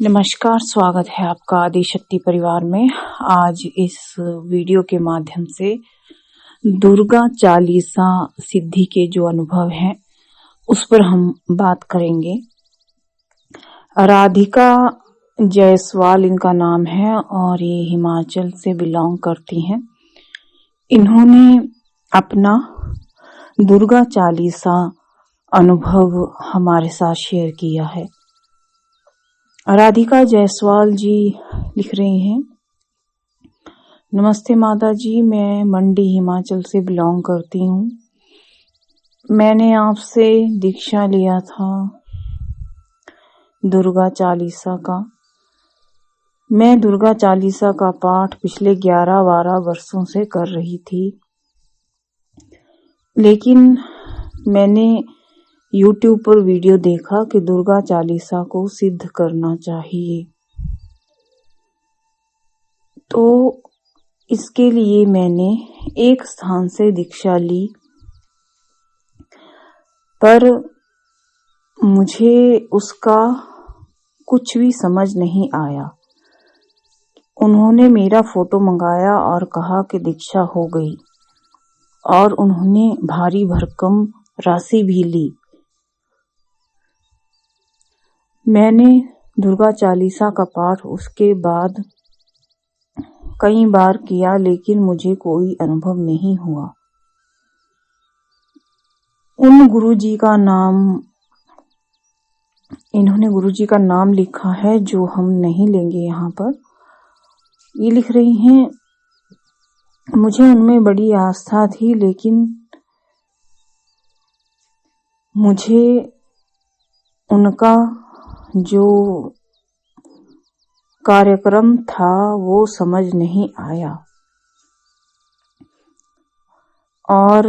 नमस्कार, स्वागत है आपका आदिशक्ति परिवार में। आज इस वीडियो के माध्यम से दुर्गा चालीसा सिद्धि के जो अनुभव हैं उस पर हम बात करेंगे। राधिका जायसवाल इनका नाम है और ये हिमाचल से बिलोंग करती हैं। इन्होंने अपना दुर्गा चालीसा अनुभव हमारे साथ शेयर किया है। राधिका जायसवाल जी लिख रही हैं, नमस्ते माता जी, मैं मंडी हिमाचल से बिलोंग करती हूँ। मैंने आपसे दीक्षा लिया था दुर्गा चालीसा का। मैं दुर्गा चालीसा का पाठ पिछले 11-12 वर्षों से कर रही थी, लेकिन मैंने YouTube पर वीडियो देखा कि दुर्गा चालीसा को सिद्ध करना चाहिए, तो इसके लिए मैंने एक स्थान से दीक्षा ली, पर मुझे उसका कुछ भी समझ नहीं आया। उन्होंने मेरा फोटो मंगाया और कहा कि दीक्षा हो गई, और उन्होंने भारी भरकम राशि भी ली। मैंने दुर्गा चालीसा का पाठ उसके बाद कई बार किया, लेकिन मुझे कोई अनुभव नहीं हुआ। उन गुरुजी का नाम, इन्होंने गुरुजी का नाम लिखा है जो हम नहीं लेंगे यहाँ पर। ये लिख रही हैं, मुझे उनमें बड़ी आस्था थी, लेकिन मुझे उनका जो कार्यक्रम था वो समझ नहीं आया। और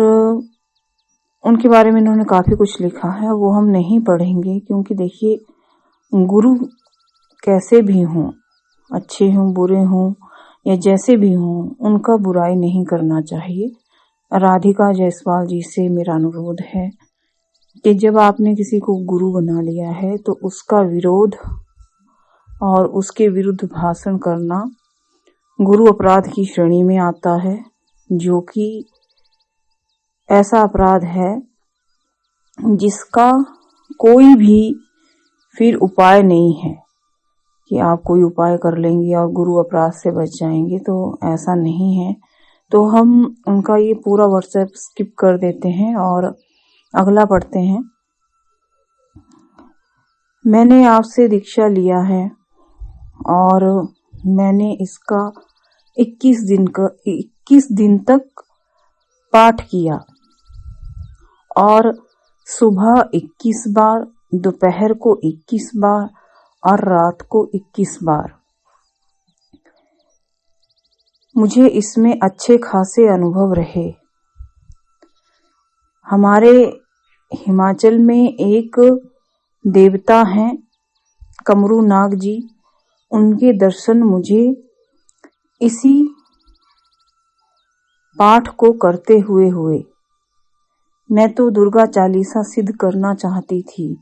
उनके बारे में इन्होंने काफी कुछ लिखा है, वो हम नहीं पढ़ेंगे, क्योंकि देखिए, गुरु कैसे भी हों, अच्छे हों बुरे हों या जैसे भी हों, उनका बुराई नहीं करना चाहिए। राधिका जायसवाल जी से मेरा अनुरोध है कि जब आपने किसी को गुरु बना लिया है तो उसका विरोध और उसके विरुद्ध भाषण करना गुरु अपराध की श्रेणी में आता है, जो कि ऐसा अपराध है जिसका कोई भी फिर उपाय नहीं है कि आप कोई उपाय कर लेंगे और गुरु अपराध से बच जाएंगे, तो ऐसा नहीं है। तो हम उनका ये पूरा व्हाट्सएप स्किप कर देते हैं और अगला पढ़ते हैं। मैंने आपसे दीक्षा लिया है और मैंने इसका 21 दिन तक पाठ किया, और सुबह 21 बार, दोपहर को 21 बार और रात को 21 बार। मुझे इसमें अच्छे खासे अनुभव रहे। हमारे हिमाचल में एक देवता हैं कमरू नाग जी, उनके दर्शन मुझे इसी पाठ को करते हुए। मैं तो दुर्गा चालीसा सिद्ध करना चाहती थी।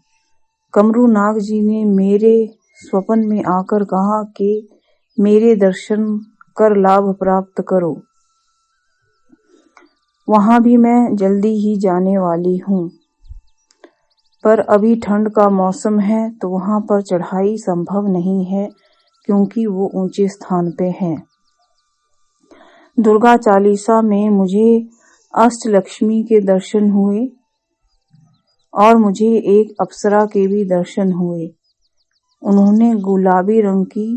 कमरू नाग जी ने मेरे स्वप्न में आकर कहा कि मेरे दर्शन कर लाभ प्राप्त करो। वहां भी मैं जल्दी ही जाने वाली हूँ, पर अभी ठंड का मौसम है तो वहां पर चढ़ाई संभव नहीं है, क्योंकि वो ऊंचे स्थान पे है। दुर्गा चालीसा में मुझे अष्टलक्ष्मी के दर्शन हुए और मुझे एक अप्सरा के भी दर्शन हुए। उन्होंने गुलाबी रंग की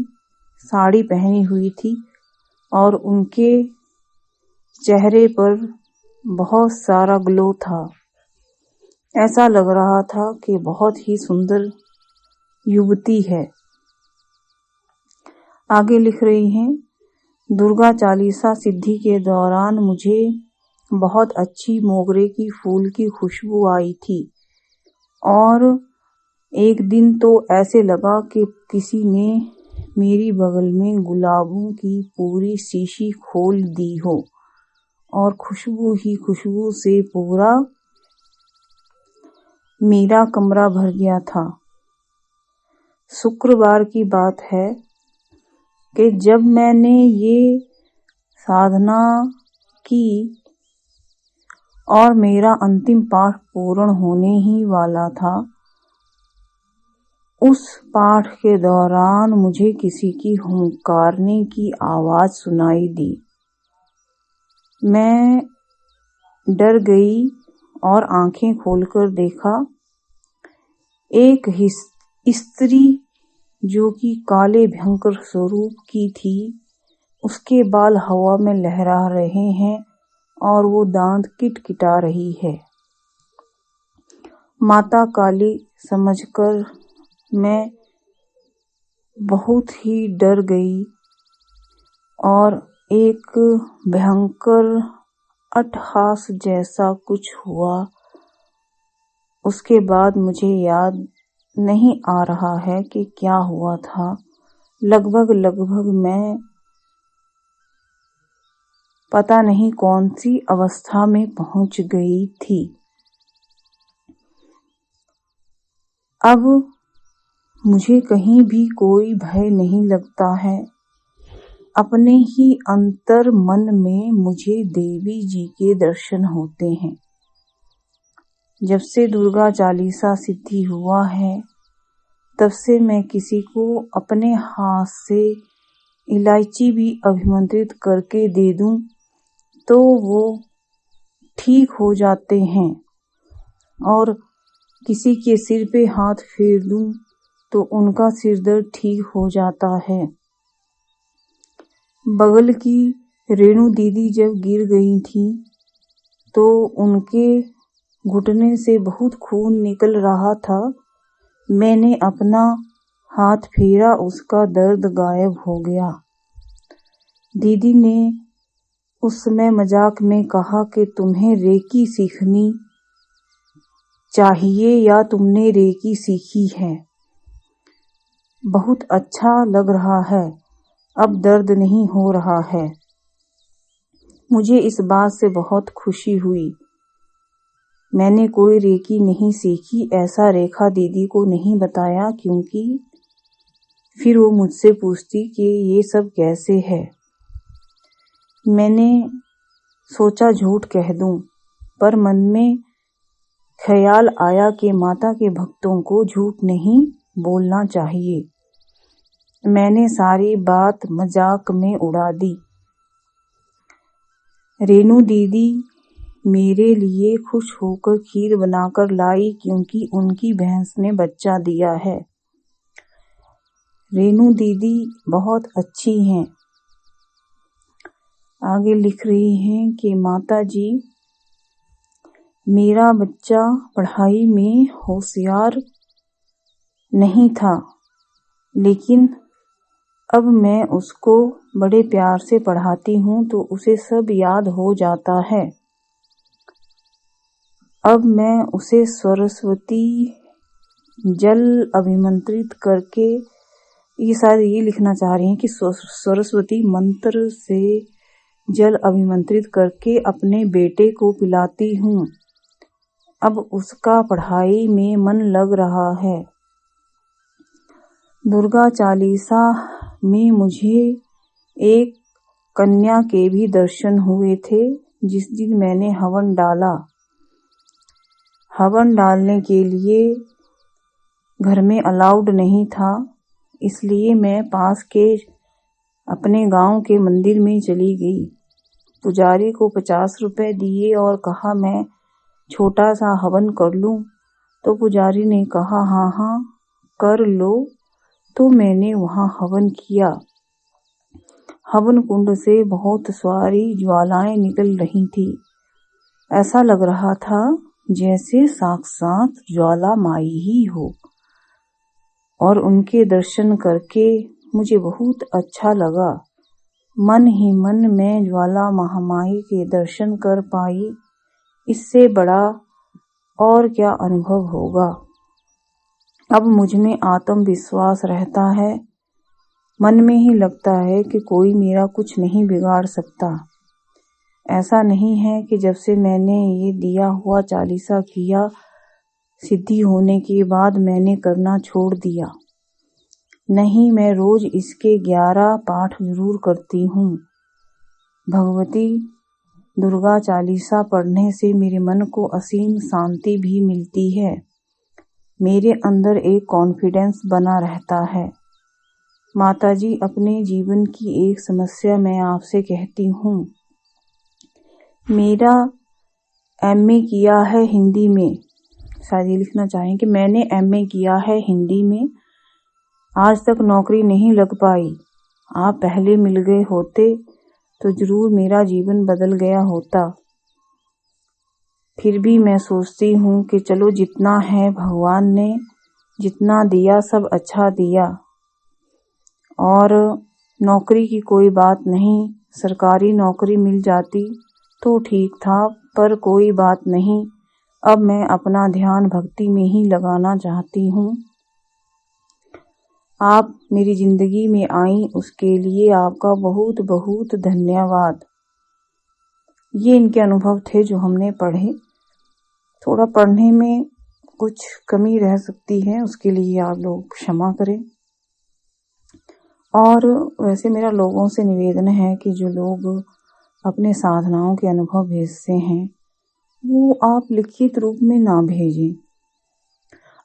साड़ी पहनी हुई थी और उनके चेहरे पर बहुत सारा ग्लो था। ऐसा लग रहा था कि बहुत ही सुंदर युवती है। आगे लिख रही हैं, दुर्गा चालीसा सिद्धि के दौरान मुझे बहुत अच्छी मोगरे की फूल की खुशबू आई थी, और एक दिन तो ऐसे लगा कि किसी ने मेरी बगल में गुलाबों की पूरी शीशी खोल दी हो, और खुशबू ही खुशबू से पूरा मेरा कमरा भर गया था। शुक्रवार की बात है कि जब मैंने ये साधना की और मेरा अंतिम पाठ पूर्ण होने ही वाला था, उस पाठ के दौरान मुझे किसी की हुंकारने की आवाज सुनाई दी। मैं डर गई और आंखें खोलकर देखा। एक स्त्री जो कि काले भयंकर स्वरूप की थी, उसके बाल हवा में लहरा रहे हैं और वो दांत किटकिटा रही है। माता काली समझकर मैं बहुत ही डर गई और एक भयंकर अट्टहास जैसा कुछ हुआ। उसके बाद मुझे याद नहीं आ रहा है कि क्या हुआ था। लगभग मैं पता नहीं कौन सी अवस्था में पहुंच गई थी। अब मुझे कहीं भी कोई भय नहीं लगता है। अपने ही अंतर मन में मुझे देवी जी के दर्शन होते हैं। जब से दुर्गा चालीसा सिद्धि हुआ है, तब से मैं किसी को अपने हाथ से इलायची भी अभिमंत्रित करके दे दूं तो वो ठीक हो जाते हैं, और किसी के सिर पे हाथ फेर दूं तो उनका सिर दर्द ठीक हो जाता है। बगल की रेणु दीदी जब गिर गई थी तो उनके घुटने से बहुत खून निकल रहा था। मैंने अपना हाथ फेरा, उसका दर्द गायब हो गया। दीदी ने उस समय मजाक में कहा कि तुम्हें रेकी सीखनी चाहिए या तुमने रेकी सीखी है। बहुत अच्छा लग रहा है, अब दर्द नहीं हो रहा है। मुझे इस बात से बहुत खुशी हुई। मैंने कोई रेकी नहीं सीखी, ऐसा रेखा दीदी को नहीं बताया, क्योंकि फिर वो मुझसे पूछती कि ये सब कैसे है। मैंने सोचा झूठ कह दूं, पर मन में ख्याल आया कि माता के भक्तों को झूठ नहीं बोलना चाहिए। मैंने सारी बात मजाक में उड़ा दी। रेणु दीदी मेरे लिए खुश होकर खीर बनाकर लाई, क्योंकि उनकी भैंस ने बच्चा दिया है। रेणु दीदी बहुत अच्छी हैं। आगे लिख रही हैं कि माता जी, मेरा बच्चा पढ़ाई में होशियार नहीं था, लेकिन अब मैं उसको बड़े प्यार से पढ़ाती हूँ तो उसे सब याद हो जाता है। अब मैं उसे सरस्वती जल अभिमंत्रित करके, ये शायद ये लिखना चाह रही हैं कि सरस्वती मंत्र से जल अभिमंत्रित करके अपने बेटे को पिलाती हूँ। अब उसका पढ़ाई में मन लग रहा है। दुर्गा चालीसा में मुझे एक कन्या के भी दर्शन हुए थे, जिस दिन मैंने हवन डाला। हवन डालने के लिए घर में अलाउड नहीं था, इसलिए मैं पास के अपने गांव के मंदिर में चली गई। पुजारी को 50 रुपए दिए और कहा मैं छोटा सा हवन कर लूं, तो पुजारी ने कहा हाँ कर लो। तो मैंने वहां हवन किया। हवन कुंड से बहुत सारी ज्वालाएं निकल रही थी। ऐसा लग रहा था जैसे साक्षात ज्वाला माई ही हो, और उनके दर्शन करके मुझे बहुत अच्छा लगा। मन ही मन में ज्वाला महामाई के दर्शन कर पाई। इससे बड़ा और क्या अनुभव होगा। अब मुझ में आत्मविश्वास रहता है। मन में ही लगता है कि कोई मेरा कुछ नहीं बिगाड़ सकता। ऐसा नहीं है कि जब से मैंने ये दिया हुआ चालीसा किया, सिद्धि होने के बाद मैंने करना छोड़ दिया। नहीं, मैं रोज इसके 11 पाठ जरूर करती हूँ। भगवती दुर्गा चालीसा पढ़ने से मेरे मन को असीम शांति भी मिलती है। मेरे अंदर एक कॉन्फिडेंस बना रहता है। माताजी, अपने जीवन की एक समस्या मैं आपसे कहती हूँ। मेरा एमए किया है हिंदी में, शायद ये लिखना चाहें कि मैंने एमए किया है हिंदी में, आज तक नौकरी नहीं लग पाई। आप पहले मिल गए होते तो जरूर मेरा जीवन बदल गया होता। फिर भी मैं सोचती हूँ कि चलो जितना है भगवान ने जितना दिया सब अच्छा दिया, और नौकरी की कोई बात नहीं, सरकारी नौकरी मिल जाती तो ठीक था, पर कोई बात नहीं। अब मैं अपना ध्यान भक्ति में ही लगाना चाहती हूँ। आप मेरी जिंदगी में आई उसके लिए आपका बहुत बहुत धन्यवाद। ये इनके अनुभव थे जो हमने पढ़े। थोड़ा पढ़ने में कुछ कमी रह सकती है, उसके लिए आप लोग क्षमा करें। और वैसे मेरा लोगों से निवेदन है कि जो लोग अपने साधनाओं के अनुभव भेजते हैं वो आप लिखित रूप में ना भेजें।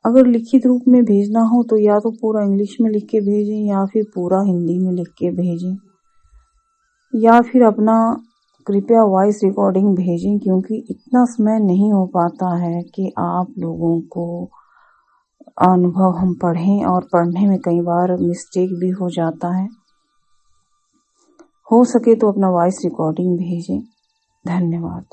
अगर लिखित रूप में भेजना हो तो या तो पूरा इंग्लिश में लिख के भेजें या फिर पूरा हिंदी में लिख के भेजें, या फिर अपना कृपया वॉइस रिकॉर्डिंग भेजें, क्योंकि इतना समय नहीं हो पाता है कि आप लोगों को अनुभव हम पढ़ें, और पढ़ने में कई बार मिस्टेक भी हो जाता है। हो सके तो अपना वॉइस रिकॉर्डिंग भेजें। धन्यवाद।